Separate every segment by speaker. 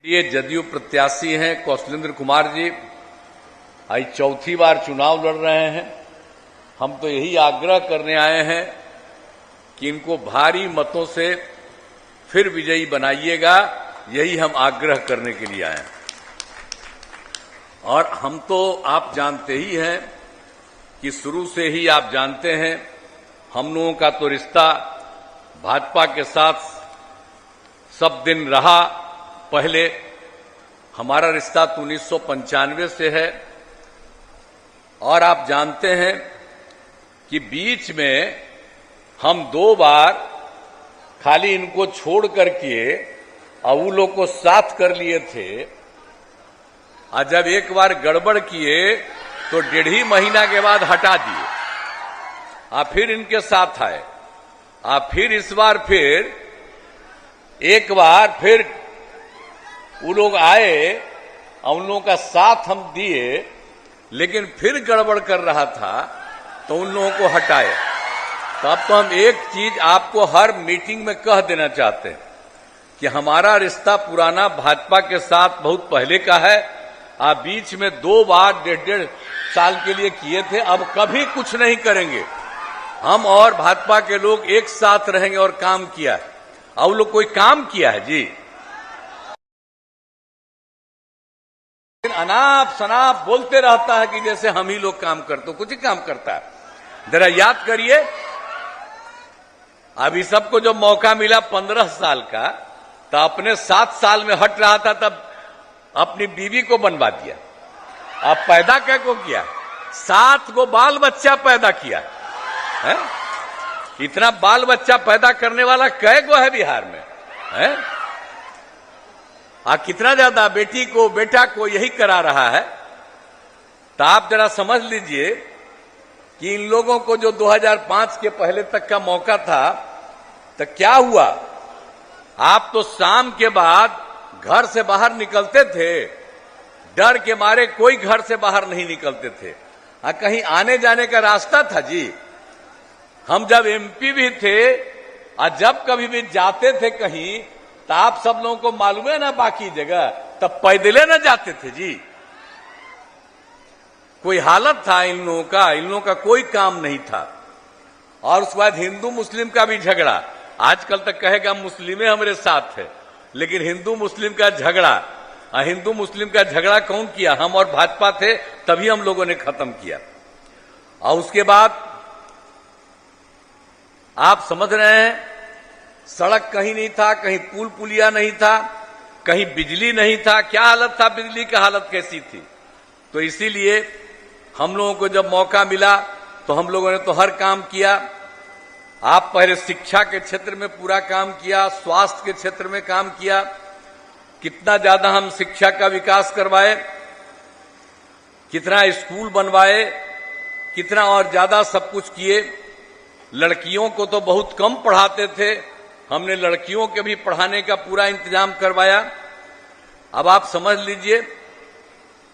Speaker 1: ये जदयू प्रत्याशी हैं कौशलेंद्र कुमार जी। आज चौथी बार चुनाव लड़ रहे हैं। हम तो यही आग्रह करने आए हैं कि इनको भारी मतों से फिर विजयी बनाइएगा। यही हम आग्रह करने के लिए आए हैं। और हम तो आप जानते ही हैं कि शुरू से ही आप जानते हैं हम लोगों का तो रिश्ता भाजपा के साथ सब दिन रहा। पहले हमारा रिश्ता तो 1995 से है और आप जानते हैं कि बीच में हम 2 बार खाली इनको छोड़ करके और लोग को साथ कर लिए थे। और जब एक बार गड़बड़ किए तो 1.5 महीना के बाद हटा दिए। आप फिर इनके साथ आए। आप फिर इस बार फिर एक बार फिर वो लोग आए और उन लोगों का साथ हम दिए, लेकिन फिर गड़बड़ कर रहा था तो उन लोगों को हटाए। तो अब तो हम एक चीज आपको हर मीटिंग में कह देना चाहते हैं कि हमारा रिश्ता पुराना भाजपा के साथ बहुत पहले का है। आप बीच में 2 बार 1.5 साल के लिए किए थे, अब कभी कुछ नहीं करेंगे। हम और भाजपा के लोग एक साथ रहेंगे और काम किया है। और लोग कोई काम किया है जी? अनाप शनाप बोलते रहता है कि जैसे हम ही लोग काम करते, कुछ ही काम करता है। जरा याद करिए, अभी सबको जो मौका मिला 15 साल का, तो अपने 7 साल में हट रहा था, तब अपनी बीवी को बनवा दिया। अब पैदा क्या को किया? 7 को बाल बच्चा पैदा किया है। इतना बाल बच्चा पैदा करने वाला कै गो है बिहार में है? कितना ज्यादा बेटी को बेटा को यही करा रहा है। तो आप जरा समझ लीजिए कि इन लोगों को जो 2005 के पहले तक का मौका था, तो क्या हुआ? आप तो शाम के बाद घर से बाहर निकलते थे, डर के मारे कोई घर से बाहर नहीं निकलते थे। कहीं आने जाने का रास्ता था जी? हम जब एमपी भी थे और जब कभी भी जाते थे कहीं, तो आप सब लोगों को मालूम है ना, बाकी जगह तब पैदले न जाते थे जी। कोई हालत था इन लोगों का कोई काम नहीं था। और उसके बाद हिंदू मुस्लिम का भी झगड़ा। आजकल तक कहेगा मुस्लिमें हमारे साथ है, लेकिन हिंदू मुस्लिम का झगड़ा, हिंदू मुस्लिम का झगड़ा कौन किया? हम और भाजपा थे, तभी हम लोगों ने खत्म किया। और उसके बाद आप समझ रहे हैं, सड़क कहीं नहीं था, कहीं पुल पुलिया नहीं था, कहीं बिजली नहीं था। क्या हालत था? बिजली की हालत कैसी थी? तो इसीलिए हम लोगों को जब मौका मिला तो हम लोगों ने तो हर काम किया। आप पहले शिक्षा के क्षेत्र में पूरा काम किया, स्वास्थ्य के क्षेत्र में काम किया। कितना ज्यादा हम शिक्षा का विकास करवाए, कितना स्कूल बनवाए, कितना और ज्यादा सब कुछ किए। लड़कियों को तो बहुत कम पढ़ाते थे, हमने लड़कियों के भी पढ़ाने का पूरा इंतजाम करवाया। अब आप समझ लीजिए,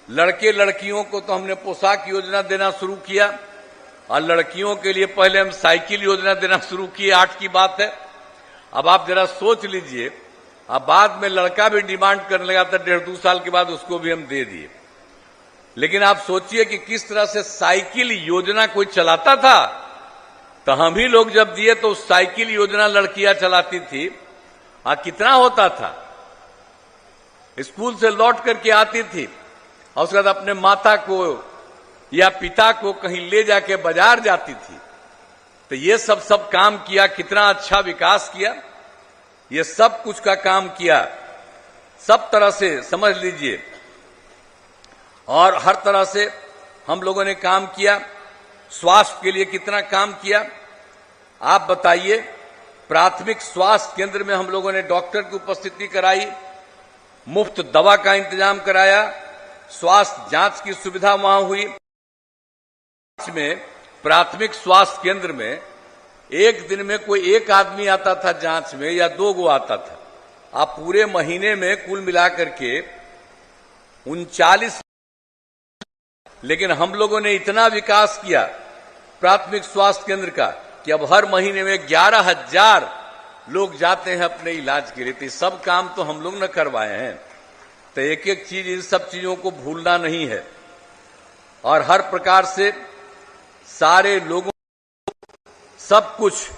Speaker 1: लड़के लड़कियों को तो हमने पोशाक योजना देना शुरू किया, और लड़कियों के लिए पहले हम साइकिल योजना देना शुरू किए। 8 की बात है। अब आप जरा सोच लीजिए, अब बाद में लड़का भी डिमांड करने लगा था, 1.5-2 साल के बाद उसको भी हम दे दिए। लेकिन आप सोचिए कि किस तरह से साइकिल योजना कोई चलाता था। तो हम ही लोग जब दिए तो साइकिल योजना लड़कियां चलाती थी। कितना होता था? स्कूल से लौट करके आती थी और उसके बाद अपने माता को या पिता को कहीं ले जाके बाजार जाती थी। तो ये सब काम किया, कितना अच्छा विकास किया। ये सब कुछ का काम किया, सब तरह से समझ लीजिए। और हर तरह से हम लोगों ने काम किया। स्वास्थ्य के लिए कितना काम किया आप बताइए। प्राथमिक स्वास्थ्य केंद्र में हम लोगों ने डॉक्टर की उपस्थिति कराई, मुफ्त दवा का इंतजाम कराया, स्वास्थ्य जांच की सुविधा वहां हुई। में प्राथमिक स्वास्थ्य केंद्र में एक दिन में कोई 1 आदमी आता था जांच में, या 2 गो आता था। आप पूरे महीने में कुल मिलाकर के 39। लेकिन हम लोगों ने इतना विकास किया प्राथमिक स्वास्थ्य केंद्र का कि अब हर महीने में 11,000 लोग जाते हैं अपने इलाज के लिए। तो सब काम तो हम लोग न करवाए हैं। तो एक एक चीज, इन सब चीजों को भूलना नहीं है और हर प्रकार से सारे लोगों, सब कुछ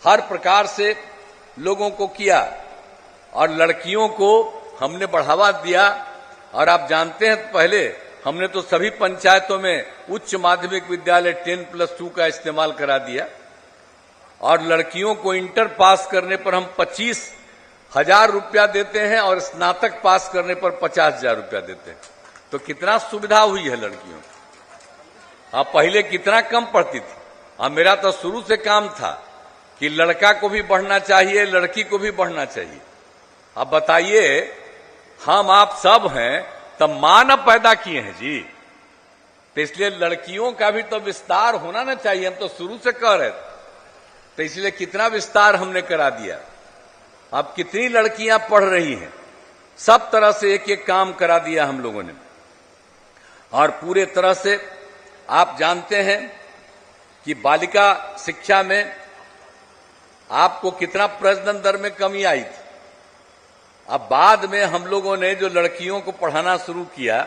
Speaker 1: हर प्रकार से लोगों को किया और लड़कियों को हमने बढ़ावा दिया। और आप जानते हैं पहले हमने तो सभी पंचायतों में उच्च माध्यमिक विद्यालय 10+2 का इस्तेमाल करा दिया और लड़कियों को इंटर पास करने पर हम 25,000 रुपया देते हैं और स्नातक पास करने पर 50,000 रुपया देते हैं। तो कितना सुविधा हुई है लड़कियों को। अब पहले कितना कम पढ़ती थी। अब मेरा तो शुरू से काम था कि लड़का को भी बढ़ना चाहिए, लड़की को भी बढ़ना चाहिए। अब बताइए, हम आप सब हैं तब मां न पैदा किए हैं जी, तो इसलिए लड़कियों का भी तो विस्तार होना ना चाहिए। हम तो शुरू से कह रहे थे, तो इसलिए कितना विस्तार हमने करा दिया। अब कितनी लड़कियां पढ़ रही हैं, सब तरह से एक एक काम करा दिया हम लोगों ने। और पूरे तरह से आप जानते हैं कि बालिका शिक्षा में आपको कितना प्रजनन दर में कमी आई थी। अब बाद में हम लोगों ने जो लड़कियों को पढ़ाना शुरू किया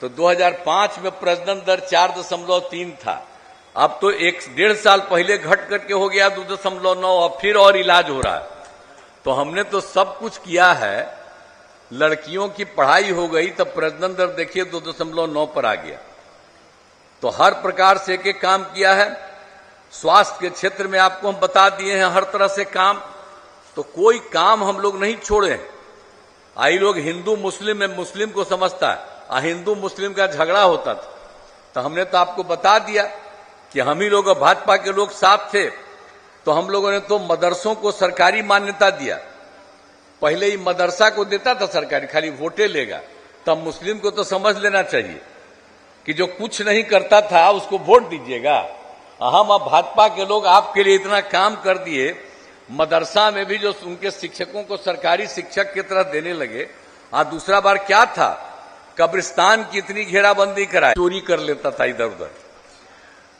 Speaker 1: तो 2005 में प्रजनन दर 4.3 था। अब तो 1.5 साल पहले घट करके हो गया 2.9 और फिर और इलाज हो रहा है। तो हमने तो सब कुछ किया है, लड़कियों की पढ़ाई हो गई तब प्रजनन दर देखिए 2.9 पर आ गया। तो हर प्रकार से एक एक काम किया है। स्वास्थ्य के क्षेत्र में आपको हम बता दिए हैं हर तरह से काम, तो कोई काम हम लोग नहीं छोड़े हैं। आई लोग हिंदू मुस्लिम में मुस्लिम को समझता है, हिंदू मुस्लिम का झगड़ा होता था, तो हमने तो आपको बता दिया कि हम ही लोग भाजपा के लोग साथ थे। तो हम लोगों ने तो मदरसों को सरकारी मान्यता दिया। पहले ही मदरसा को देता था सरकारी, खाली वोटे लेगा। तब मुस्लिम को तो समझ लेना चाहिए कि जो कुछ नहीं करता था उसको वोट दीजिएगा। हम अब भाजपा के लोग आपके लिए इतना काम कर दिए, मदरसा में भी जो उनके शिक्षकों को सरकारी शिक्षक की तरह देने लगे। दूसरा बार क्या था, कब्रिस्तान की इतनी घेराबंदी कराई, चोरी कर लेता था इधर उधर,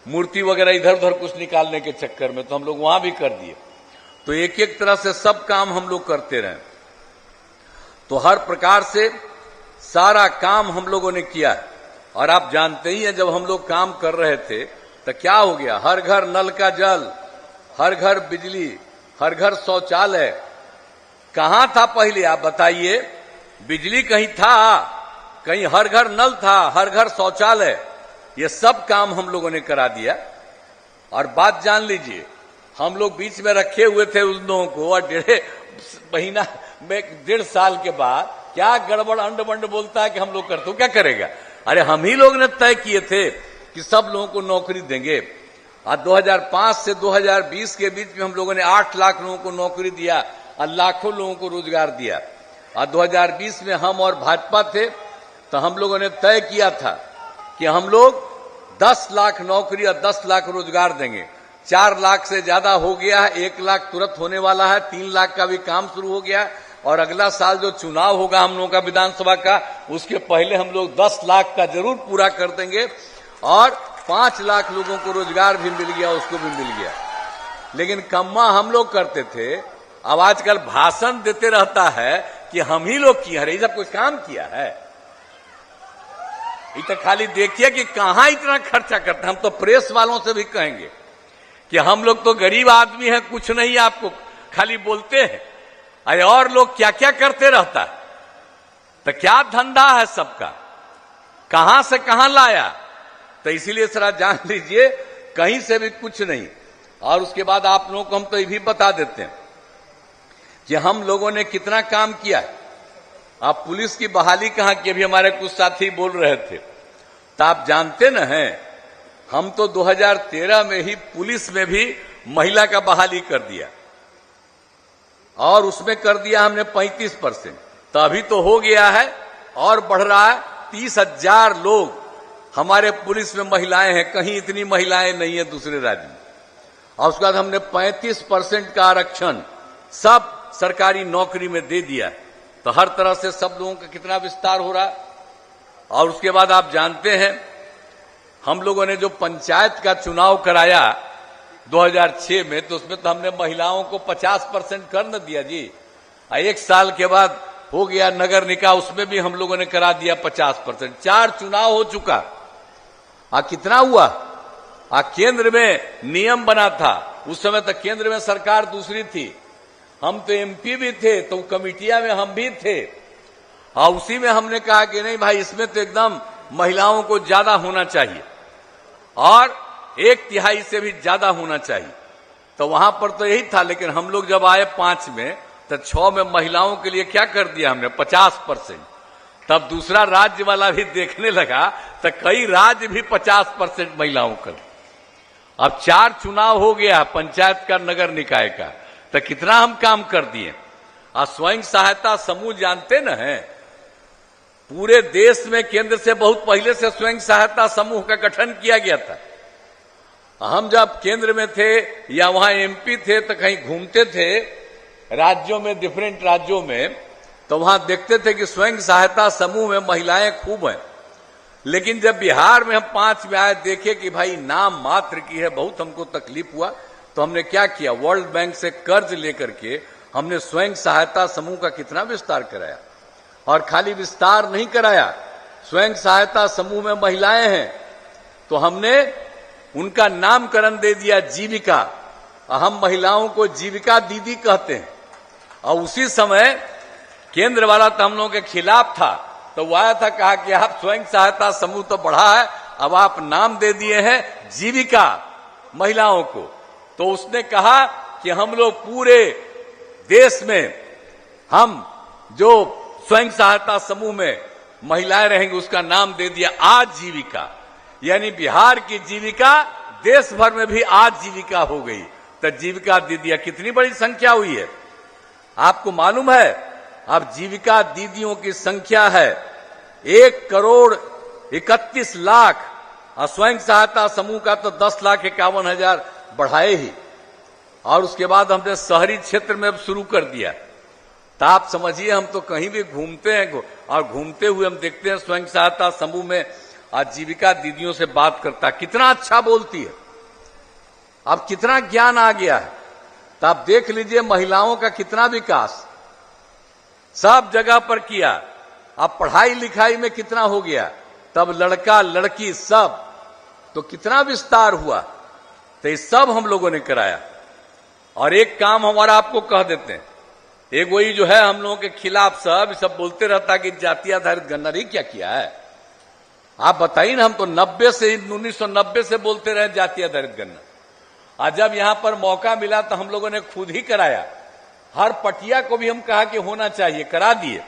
Speaker 1: मूर्ति वगैरह इधर उधर कुछ निकालने के चक्कर में, तो हम लोग वहां भी कर दिए। तो एक एक तरह से सब काम हम लोग करते रहे। तो हर प्रकार से सारा काम हम लोगों ने किया। और आप जानते ही हैं, जब हम लोग काम कर रहे थे तो क्या हो गया, हर घर नल का जल, हर घर बिजली, हर घर शौचालय। कहां था पहले आप बताइए, बिजली कहीं था, कहीं हर घर नल था, हर घर शौचालय। ये सब काम हम लोगों ने करा दिया। और बात जान लीजिए, हम लोग बीच में रखे हुए थे उन लोगों को, और 1.5 साल के बाद क्या गड़बड़ अंड बंड बोलता है कि हम लोग करते हो, क्या करेगा। अरे हम ही लोग ने तय किए थे कि सब लोगों को नौकरी देंगे। और 2005 से 2020 के बीच में हम लोगों ने 8 लाख लोगों को नौकरी दिया और लाखों लोगों को रोजगार दिया। और 2020 में हम और भाजपा थे, तो हम लोगों ने तय किया था कि हम लोग 10 लाख नौकरी और 10 लाख रोजगार देंगे। 4 लाख से ज्यादा हो गया है, 1 लाख तुरंत होने वाला है, 3 लाख का भी काम शुरू हो गया। और अगला साल जो चुनाव होगा हम लोगों का विधानसभा का, उसके पहले हम लोग 10 लाख का जरूर पूरा कर देंगे। और 5 लाख लोगों को रोजगार भी मिल गया, उसको भी मिल गया। लेकिन कम्मा हम लोग करते थे। अब आजकल भाषण देते रहता है कि हम ही लोग किए, अरे सब कोई काम किया है। ये तो खाली देखिए कि कहां इतना खर्चा करते। हम तो प्रेस वालों से भी कहेंगे कि हम लोग तो गरीब आदमी हैं, कुछ नहीं आपको खाली बोलते हैं। अरे और लोग क्या क्या करते रहता है, तो क्या धंधा है सबका, कहां से कहां लाया। तो इसीलिए सरा जान लीजिए, कहीं से भी कुछ नहीं। और उसके बाद आप लोगों को हम तो ये भी बता देते हैं कि हम लोगों ने कितना काम किया। आप पुलिस की बहाली कहां की, अभी हमारे कुछ साथी बोल रहे थे, तो आप जानते न हैं, हम तो 2013 में ही पुलिस में भी महिला का बहाली कर दिया। और उसमें कर दिया हमने 35%। तो अभी तो हो गया है और बढ़ रहा है। 30,000 लोग हमारे पुलिस में महिलाएं हैं, कहीं इतनी महिलाएं नहीं है दूसरे राज्य में। और उसके बाद हमने 35% का आरक्षण सब सरकारी नौकरी में दे दिया। तो हर तरह से सब लोगों का कितना विस्तार हो रहा है। और उसके बाद आप जानते हैं, हम लोगों ने जो पंचायत का चुनाव कराया 2006 में, तो उसमें तो हमने महिलाओं को 50% कर न दिया जी। 1 साल के बाद हो गया नगर निकाय, उसमें भी हम लोगों ने करा दिया 50%। 4 चुनाव हो चुका। कितना हुआ? केंद्र में नियम बना था, उस समय तक केंद्र में सरकार दूसरी थी, हम तो एमपी भी थे, तो कमेटिया में हम भी थे, और उसी में हमने कहा कि नहीं भाई, इसमें तो एकदम महिलाओं को ज्यादा होना चाहिए और 1/3 से भी ज्यादा होना चाहिए। तो वहां पर तो यही था, लेकिन हम लोग जब आए 5 में, तो 6 में महिलाओं के लिए क्या कर दिया हमने? 50%। तब दूसरा राज्य वाला भी देखने लगा, तो कई राज्य भी 50% महिलाओं कर। अब 4 चुनाव हो गया, पंचायत का, नगर निकाय का, तो कितना हम काम कर दिए। स्वयं सहायता समूह जानते न हैं, पूरे देश में केंद्र से बहुत पहले से स्वयं सहायता समूह का गठन किया गया था। हम जब केंद्र में थे या वहां एमपी थे, तो कहीं घूमते थे राज्यों में, डिफरेंट राज्यों में, तो वहां देखते थे कि स्वयं सहायता समूह में महिलाएं खूब हैं। लेकिन जब बिहार में हम 5 में आए, देखे कि भाई नाम मात्र की है, बहुत हमको तकलीफ हुआ। तो हमने क्या किया, वर्ल्ड बैंक से कर्ज लेकर के हमने स्वयं सहायता समूह का कितना विस्तार कराया। और खाली विस्तार नहीं कराया, स्वयं सहायता समूह में महिलाएं हैं तो हमने उनका नामकरण दे दिया जीविका। हम महिलाओं को जीविका दीदी कहते हैं। और उसी समय केंद्र वाला तो हम लोगों के खिलाफ था, तो वो आया था, कहा कि आप स्वयं सहायता समूह तो बढ़ा है, अब आप नाम दे दिए हैं जीविका महिलाओं को। तो उसने कहा कि हम लोग पूरे देश में हम जो स्वयं सहायता समूह में महिलाएं रहेंगी, उसका नाम दे दिया आजीविका। यानी बिहार की जीविका देश भर में भी आजीविका हो गई। तो जीविका दीदियां कितनी बड़ी संख्या हुई है, आपको मालूम है? अब जीविका दीदियों की संख्या है 1,31,00,000, और स्वयं सहायता समूह का तो 10,51,000 बढ़ाए ही। और उसके बाद हमने शहरी क्षेत्र में अब शुरू कर दिया। तो आप समझिए, हम तो कहीं भी घूमते हैं और घूमते हुए हम देखते हैं स्वयं सहायता समूह में आजीविका दीदियों से बात करता, कितना अच्छा बोलती है। अब कितना ज्ञान आ गया है। तो आप देख लीजिए महिलाओं का कितना विकास सब जगह पर किया। अब पढ़ाई लिखाई में कितना हो गया, तब लड़का लड़की सब, तो कितना विस्तार हुआ। तो ये सब हम लोगों ने कराया। और एक काम हमारा आपको कह देते हैं, एक वही जो है हम लोगों के खिलाफ सब बोलते रहता कि जाति आधारित गणना नहीं क्या किया है। आप बताइए ना, हम तो 1990 से बोलते रहे जाति आधारित गणना। आज जब यहां पर मौका मिला तो हम लोगों ने खुद ही कराया। हर पटिया को भी हम कहा कि होना चाहिए, करा दिए।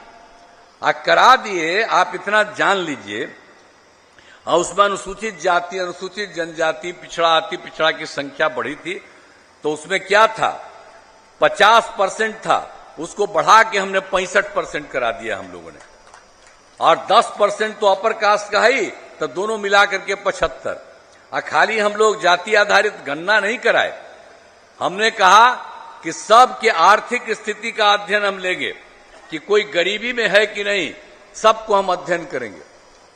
Speaker 1: करा दिए। आप इतना जान लीजिए, और उसमें अनुसूचित जाति, अनुसूचित जनजाति, पिछड़ा, अति पिछड़ा की संख्या बढ़ी थी। तो उसमें क्या था, 50% था, उसको बढ़ा के हमने 65% करा दिया हम लोगों ने। और 10% तो अपर कास्ट का ही, तो दोनों मिलाकर के 75। खाली हम लोग जाति आधारित गणना नहीं कराए, हमने कहा कि सबके आर्थिक स्थिति का अध्ययन हम लेंगे, कि कोई गरीबी में है कि नहीं, सबको हम अध्ययन करेंगे।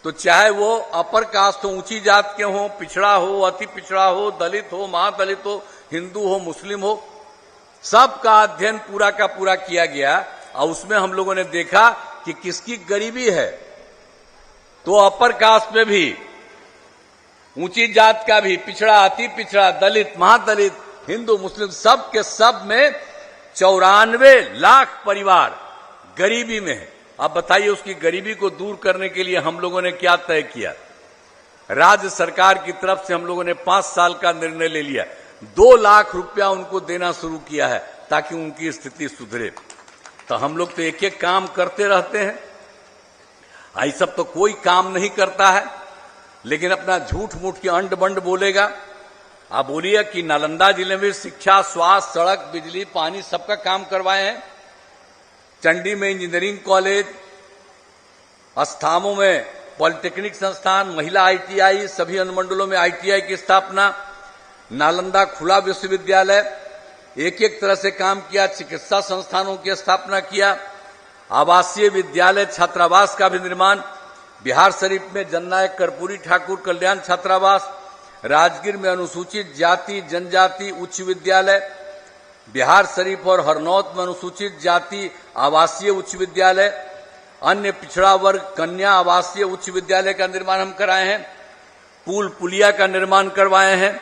Speaker 1: तो चाहे वो अपर कास्ट हो, ऊंची जात के हो, पिछड़ा हो, अति पिछड़ा हो, दलित हो, महादलित हो, हिंदू हो, मुस्लिम हो, सबका अध्ययन पूरा का पूरा किया गया। और उसमें हम लोगों ने देखा कि किसकी गरीबी है। तो अपर कास्ट में भी, ऊंची जात का भी, पिछड़ा, अति पिछड़ा, दलित, महादलित, हिंदू, मुस्लिम, सब के सब में 94 लाख परिवार गरीबी में है। अब बताइए, उसकी गरीबी को दूर करने के लिए हम लोगों ने क्या तय किया। राज्य सरकार की तरफ से हम लोगों ने 5 साल का निर्णय ले लिया, 2 लाख रुपया उनको देना शुरू किया है, ताकि उनकी स्थिति सुधरे। तो हम लोग तो एक एक काम करते रहते हैं, आई सब तो कोई काम नहीं करता है, लेकिन अपना झूठ मूठ के अंड बंड बोलेगा। आप बोलिए कि नालंदा जिले में शिक्षा, स्वास्थ्य, सड़क, बिजली, पानी सबका काम करवाए हैं। चंडी में इंजीनियरिंग कॉलेज, अस्थामों में पॉलिटेक्निक संस्थान, महिला ITI, सभी अनुमंडलों में ITI की स्थापना, नालंदा खुला विश्वविद्यालय, एक एक तरह से काम किया। चिकित्सा संस्थानों की स्थापना किया, आवासीय विद्यालय, छात्रावास का भी निर्माण, बिहार शरीफ में जननायक कर्पूरी ठाकुर कल्याण छात्रावास, राजगीर में अनुसूचित जाति जनजाति उच्च विद्यालय, बिहार शरीफ और हरनौत में अनुसूचित जाति आवासीय उच्च विद्यालय, अन्य पिछड़ा वर्ग कन्या आवासीय उच्च विद्यालय का निर्माण हम कराए हैं, पुल पुलिया का निर्माण करवाए हैं,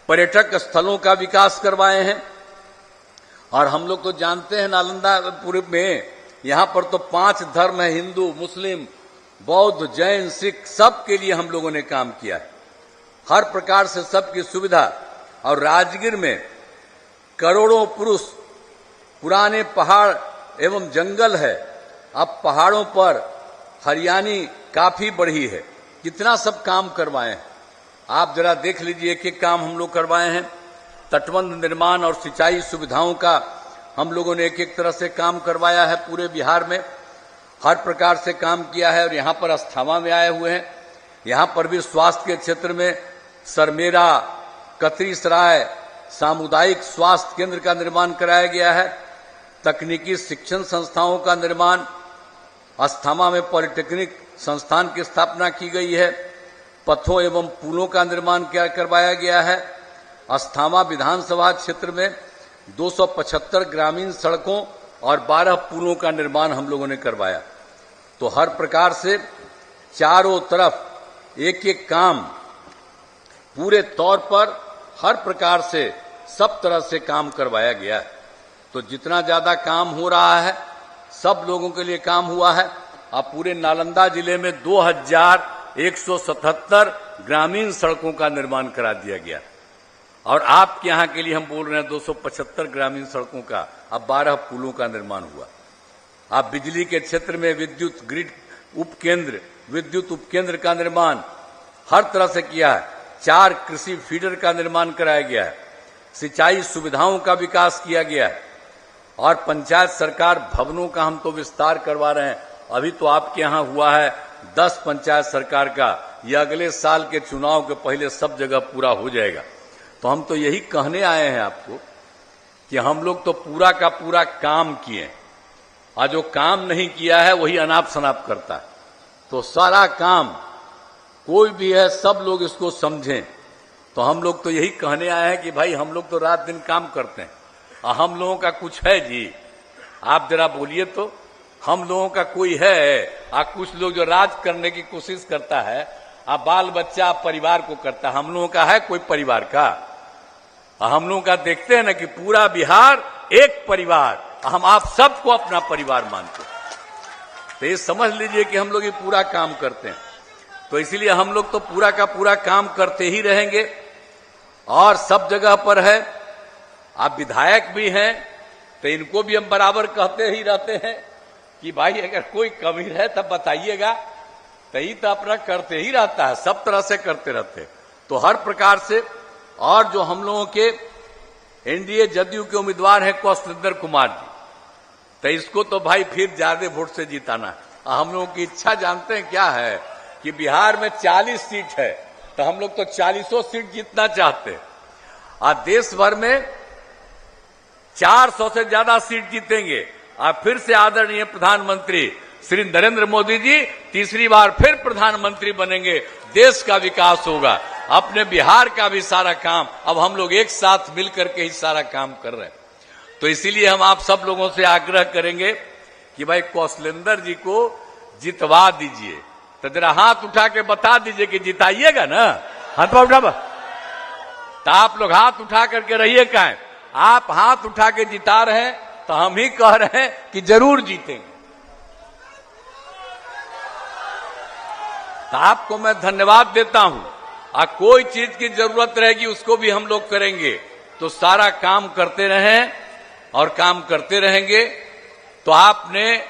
Speaker 1: पर्यटक स्थलों का विकास करवाए हैं। और हम लोग तो जानते हैं नालंदा पूर्व में यहां पर तो 5 धर्म है, हिंदू, मुस्लिम, बौद्ध, जैन, सिख, सबके लिए हम लोगों ने काम किया है, हर प्रकार से सबकी सुविधा। और राजगीर में करोड़ों पुरुष, पुराने पहाड़ एवं जंगल है, अब पहाड़ों पर हरियाली काफी बढ़ी है, कितना सब काम करवाए हैं। आप जरा देख लीजिए, एक एक काम हम लोग करवाए हैं। तटबंध निर्माण और सिंचाई सुविधाओं का हम लोगों ने एक एक तरह से काम करवाया है, पूरे बिहार में हर प्रकार से काम किया है। और यहाँ पर अस्थामा में आए हुए हैं, यहाँ पर भी स्वास्थ्य के क्षेत्र में सरमेरा, कतरीसराय सामुदायिक स्वास्थ्य केंद्र का निर्माण कराया गया है, तकनीकी शिक्षण संस्थाओं का निर्माण, अस्थामा में पॉलिटेक्निक संस्थान की स्थापना की गई है, पथों एवं पुलों का निर्माण करवाया गया है। अस्थामा विधानसभा क्षेत्र में 275 ग्रामीण सड़कों और 12 पुलों का निर्माण हम लोगों ने करवाया। तो हर प्रकार से चारों तरफ एक एक काम पूरे तौर पर हर प्रकार से सब तरह से काम करवाया गया है। तो जितना ज्यादा काम हो रहा है सब लोगों के लिए काम हुआ है। अब पूरे नालंदा जिले में 2177 ग्रामीण सड़कों का निर्माण करा दिया गया और आपके यहाँ के लिए हम बोल रहे हैं 275 ग्रामीण सड़कों का, अब 12 पुलों का निर्माण हुआ। अब बिजली के क्षेत्र में विद्युत ग्रिड उपकेंद्र, विद्युत उपकेंद्र का निर्माण हर तरह से किया है। 4 कृषि फीडर का निर्माण कराया गया है, सिंचाई सुविधाओं का विकास किया गया है और पंचायत सरकार भवनों का हम तो विस्तार करवा रहे हैं। अभी तो आपके यहाँ हुआ है 10 पंचायत सरकार का, यह अगले साल के चुनाव के पहले सब जगह पूरा हो जाएगा। तो हम तो यही कहने आए हैं आपको कि हम लोग तो पूरा का पूरा काम किए और जो काम नहीं किया है वही अनाप शनाप करता है। तो सारा काम कोई भी है सब लोग इसको समझें। तो हम लोग तो यही कहने आए हैं कि भाई हम लोग तो रात दिन काम करते हैं और हम लोगों का कुछ है जी, आप जरा बोलिए तो हम लोगों का कोई है? कुछ लोग जो राज करने की कोशिश करता है, बाल बच्चा परिवार को करता है, हम लोगों का है कोई परिवार का? हम लोगों का देखते हैं ना कि पूरा बिहार एक परिवार, हम आप सबको अपना परिवार मानते हैं। तो ये समझ लीजिए कि हम लोग ये पूरा काम करते हैं। तो इसलिए हम लोग तो पूरा का पूरा काम करते ही रहेंगे और सब जगह पर है। आप विधायक भी हैं तो इनको भी हम बराबर कहते ही रहते हैं कि भाई अगर कोई कमी है तब बताइएगा। तो ये तो अपना करते ही रहता है, सब तरह से करते रहते हैं। तो हर प्रकार से और जो हम लोगों के एनडीए जदयू के उम्मीदवार हैं कौशलेंद्र कुमार जी, तो इसको तो भाई फिर ज्यादा वोट से जिताना है। हम लोगों की इच्छा जानते हैं क्या है कि बिहार में 40 सीट है तो हम लोग तो 40 सीट जीतना चाहते हैं और देश भर में 400 से ज्यादा सीट जीतेंगे और फिर से आदरणीय प्रधानमंत्री श्री नरेंद्र मोदी जी तीसरी बार फिर प्रधानमंत्री बनेंगे, देश का विकास होगा। अपने बिहार का भी सारा काम अब हम लोग एक साथ मिलकर के ही सारा काम कर रहे हैं। तो इसीलिए हम आप सब लोगों से आग्रह करेंगे कि भाई कौशलेंद्र जी को जितवा दीजिए। तो जरा हाथ उठा के बता दीजिए कि जिताइएगा ना। हाथ उठा, तो आप लोग हाथ उठा करके रहिए। कहें आप हाथ उठा के जिता रहे हैं तो हम ही कह रहे हैं कि जरूर जीतेंगे। तो आपको मैं धन्यवाद देता हूं और कोई चीज की जरूरत रहेगी उसको भी हम लोग करेंगे। तो सारा काम करते रहें और काम करते रहेंगे। तो आपने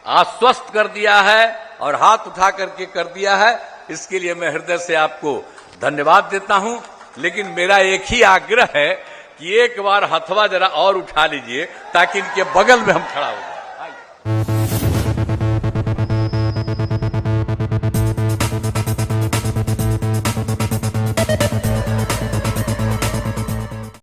Speaker 1: आश्वस्त कर दिया है और हाथ उठा करके कर दिया है, इसके लिए मैं हृदय से आपको धन्यवाद देता हूं। लेकिन मेरा एक ही आग्रह है कि एक बार हथवा जरा और उठा लीजिए ताकि इनके बगल में हम खड़ा